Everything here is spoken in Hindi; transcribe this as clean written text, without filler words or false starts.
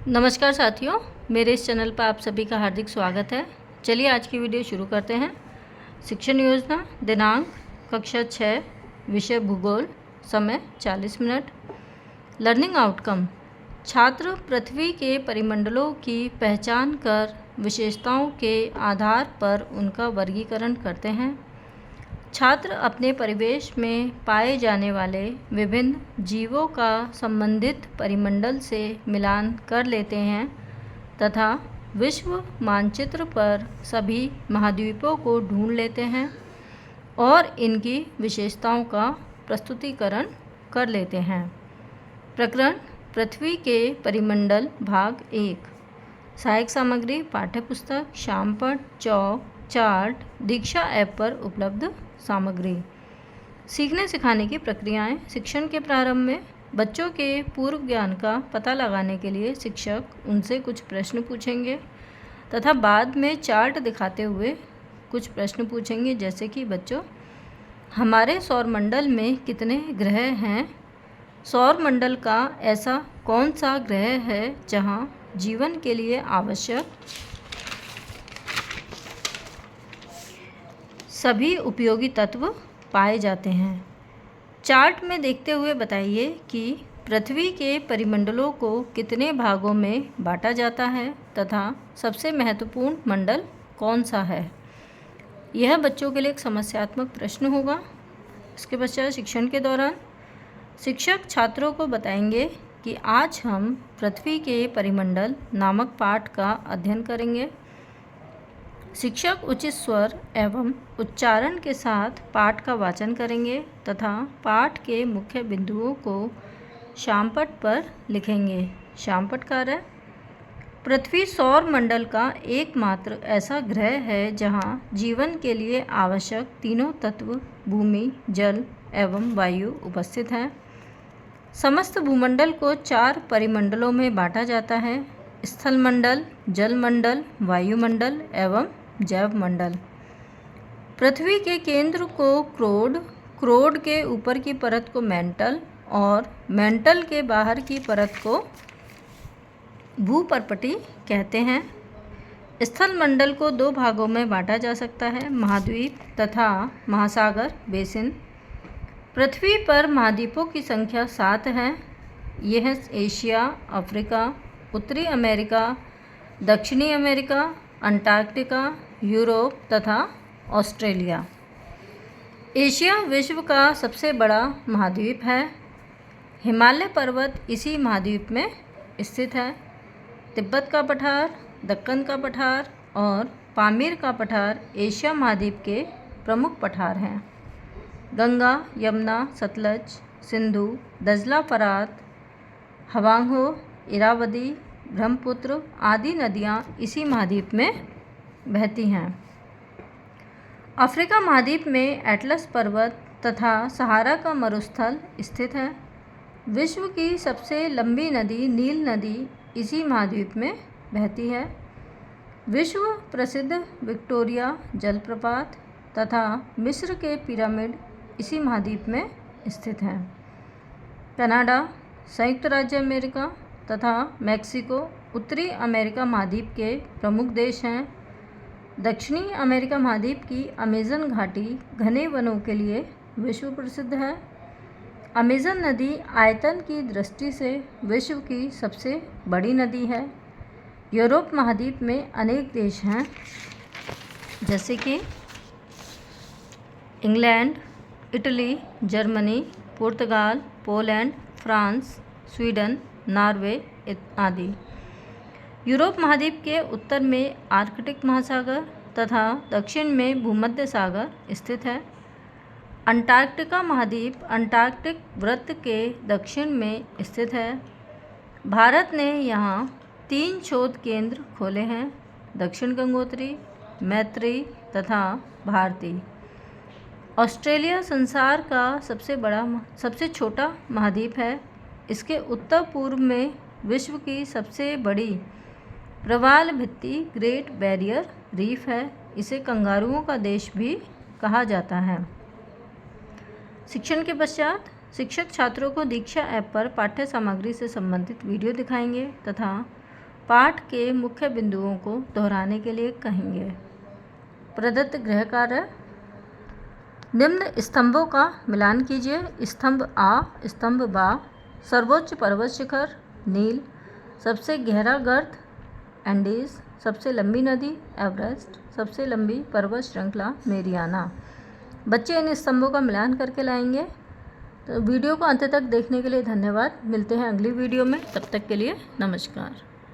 नमस्कार साथियों, मेरे इस चैनल पर आप सभी का हार्दिक स्वागत है। चलिए आज की वीडियो शुरू करते हैं। शिक्षण योजना, दिनांक कक्षा 6, विषय भूगोल, समय 40 मिनट। लर्निंग आउटकम, छात्र पृथ्वी के परिमंडलों की पहचान कर विशेषताओं के आधार पर उनका वर्गीकरण करते हैं। छात्र अपने परिवेश में पाए जाने वाले विभिन्न जीवों का संबंधित परिमंडल से मिलान कर लेते हैं तथा विश्व मानचित्र पर सभी महाद्वीपों को ढूंढ लेते हैं और इनकी विशेषताओं का प्रस्तुतिकरण कर लेते हैं। प्रकरण पृथ्वी के परिमंडल, भाग 1। सहायक सामग्री, पाठ्यपुस्तक, शामपट, चौक, चार्ट, दीक्षा ऐप पर उपलब्ध सामग्री। सीखने सिखाने की प्रक्रियाएं। शिक्षण के प्रारंभ में बच्चों के पूर्व ज्ञान का पता लगाने के लिए शिक्षक उनसे कुछ प्रश्न पूछेंगे तथा बाद में चार्ट दिखाते हुए कुछ प्रश्न पूछेंगे, जैसे कि बच्चों, हमारे सौरमंडल में कितने ग्रह हैं? सौरमंडल का ऐसा कौन सा ग्रह है जहां जीवन के लिए आवश्यक सभी उपयोगी तत्व पाए जाते हैं? चार्ट में देखते हुए बताइए कि पृथ्वी के परिमंडलों को कितने भागों में बांटा जाता है तथा सबसे महत्वपूर्ण मंडल कौन सा है। यह बच्चों के लिए एक समस्यात्मक प्रश्न होगा। इसके पश्चात शिक्षण के दौरान शिक्षक छात्रों को बताएंगे कि आज हम पृथ्वी के परिमंडल नामक पाठ का अध्ययन करेंगे। शिक्षक उचित स्वर एवं उच्चारण के साथ पाठ का वाचन करेंगे तथा पाठ के मुख्य बिंदुओं को शामपट पर लिखेंगे। शामपट कार्य, पृथ्वी सौर मंडल का एकमात्र ऐसा ग्रह है जहां जीवन के लिए आवश्यक तीनों तत्व भूमि, जल एवं वायु उपस्थित हैं। समस्त भूमंडल को 4 परिमंडलों में बांटा जाता है: स्थल मंडल, जल मंडल, वायुमंडल एवं जैव मंडल। पृथ्वी के केंद्र को क्रोड, क्रोड के ऊपर की परत को मेंटल और मेंटल के बाहर की परत को भूपर्पटी कहते हैं। स्थल मंडल को 2 भागों में बांटा जा सकता है: महाद्वीप तथा महासागर बेसिन। पृथ्वी पर महाद्वीपों की संख्या 7 है। यह एशिया, अफ्रीका, उत्तरी अमेरिका, दक्षिणी अमेरिका, अंटार्कटिका, यूरोप तथा ऑस्ट्रेलिया। एशिया विश्व का सबसे बड़ा महाद्वीप है। हिमालय पर्वत इसी महाद्वीप में स्थित है। तिब्बत का पठार, दक्कन का पठार और पामीर का पठार एशिया महाद्वीप के प्रमुख पठार हैं। गंगा, यमुना, सतलज, सिंधु, दजला, फरात, हवांगो, इरावदी, ब्रह्मपुत्र आदि नदियाँ इसी महाद्वीप में बहती हैं। अफ्रीका महाद्वीप में एटलस पर्वत तथा सहारा का मरुस्थल स्थित है। विश्व की सबसे लंबी नदी नील नदी इसी महाद्वीप में बहती है। विश्व प्रसिद्ध विक्टोरिया जलप्रपात तथा मिस्र के पिरामिड इसी महाद्वीप में स्थित हैं। कनाडा, संयुक्त राज्य अमेरिका तथा मैक्सिको उत्तरी अमेरिका महाद्वीप के प्रमुख देश हैं। दक्षिणी अमेरिका महाद्वीप की अमेज़न घाटी घने वनों के लिए विश्व प्रसिद्ध है। अमेज़न नदी आयतन की दृष्टि से विश्व की सबसे बड़ी नदी है। यूरोप महाद्वीप में अनेक देश हैं, जैसे कि इंग्लैंड, इटली, जर्मनी, पुर्तगाल, पोलैंड, फ्रांस, स्वीडन, नॉर्वे आदि। यूरोप महाद्वीप के उत्तर में आर्कटिक महासागर तथा दक्षिण में भूमध्य सागर स्थित है। अंटार्कटिका महाद्वीप अंटार्कटिक वृत्त के दक्षिण में स्थित है। भारत ने यहाँ 3 शोध केंद्र खोले हैं: दक्षिण गंगोत्री, मैत्री तथा भारती। ऑस्ट्रेलिया संसार का सबसे छोटा महाद्वीप है। इसके उत्तर पूर्व में विश्व की सबसे बड़ी प्रवाल भित्ति ग्रेट बैरियर रीफ है। इसे कंगारुओं का देश भी कहा जाता है। शिक्षण के पश्चात शिक्षक छात्रों को दीक्षा ऐप पर पाठ्य सामग्री से संबंधित वीडियो दिखाएंगे तथा पाठ के मुख्य बिंदुओं को दोहराने के लिए कहेंगे। प्रदत्त गृह कार्य, निम्न स्तंभों का मिलान कीजिए। स्तंभ आ, स्तंभ बा। सर्वोच्च पर्वत शिखर नील, सबसे गहरा गर्त एंडीज, सबसे लंबी नदी एवरेस्ट, सबसे लंबी पर्वत श्रृंखला मेरियाना। बच्चे इन स्तंभों का मिलान करके लाएंगे। तो वीडियो को अंत तक देखने के लिए धन्यवाद। मिलते हैं अगली वीडियो में, तब तक के लिए नमस्कार।